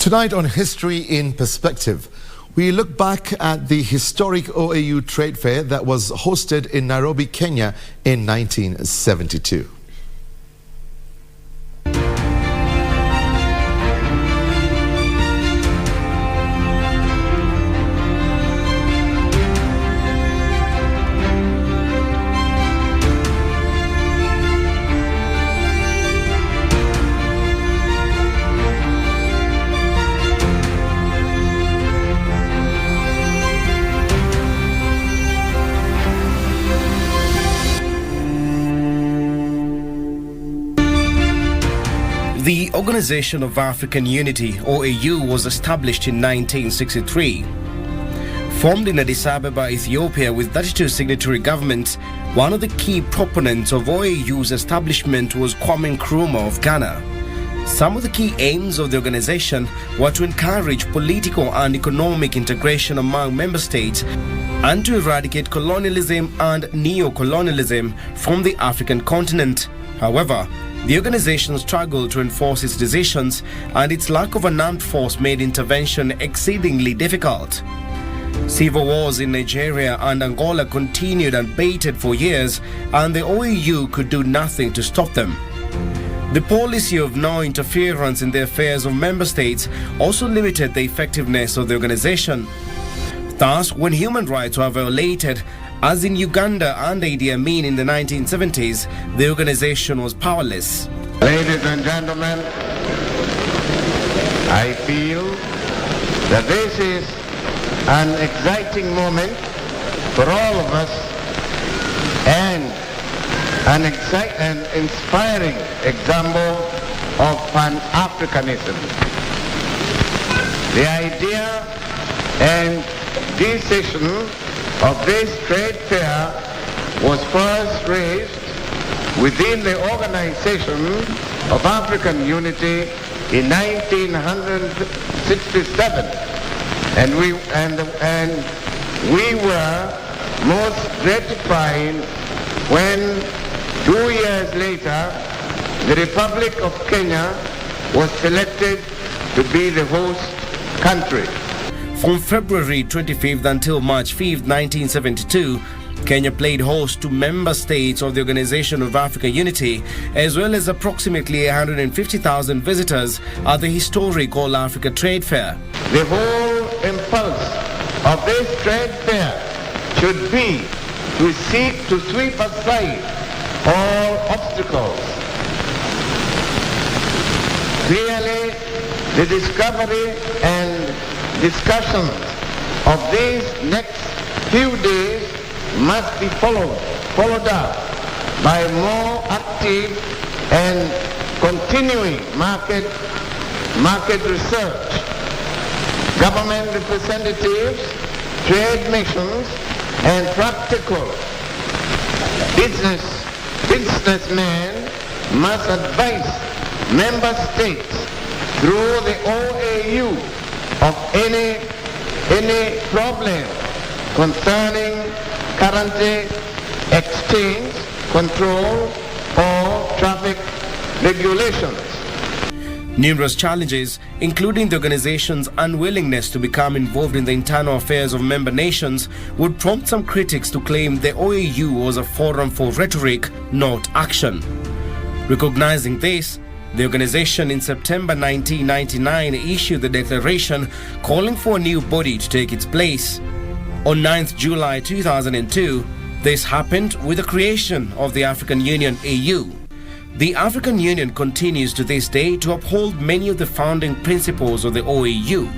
Tonight on History in Perspective, we look back at the historic OAU Trade Fair that was hosted in Nairobi, Kenya in 1972. The Organization of African Unity, OAU, was established in 1963. Formed in Addis Ababa, Ethiopia, with 32 signatory governments, one of the key proponents of OAU's establishment was Kwame Nkrumah of Ghana. Some of the key aims of the organization were to encourage political and economic integration among member states and to eradicate colonialism and neo-colonialism from the African continent. However, the organization struggled to enforce its decisions, and its lack of an armed force made intervention exceedingly difficult. Civil wars in Nigeria and Angola continued unabated for years, and the OAU could do nothing to stop them. The policy of no interference in the affairs of member states also limited the effectiveness of the organization. Thus, when human rights were violated, as in Uganda and Idi Amin in the 1970s, the organization was powerless. Ladies and gentlemen, I feel that this is an exciting moment for all of us and an inspiring example of Pan-Africanism. The idea and decision of this trade fair was first raised within the Organization of African Unity in 1967, and we were most gratified when 2 years later the Republic of Kenya was selected to be the host country. From February 25th until March 5th, 1972, Kenya played host to member states of the Organization of African Unity, as well as approximately 150,000 visitors at the historic All Africa Trade Fair. The whole impulse of this trade fair should be to seek to sweep aside all obstacles. Clearly, the discovery and discussions of these next few days must be followed up by more active and continuing market research. Government representatives, trade missions, and practical businessmen must advise member states through the OAU of any problem concerning currency exchange, control, or traffic regulations. Numerous challenges, including the organization's unwillingness to become involved in the internal affairs of member nations, would prompt some critics to claim the OAU was a forum for rhetoric, not action. Recognizing this, the organization in September 1999 issued the declaration calling for a new body to take its place. On 9th July 2002, this happened with the creation of the African Union AU. The African Union continues to this day to uphold many of the founding principles of the OAU.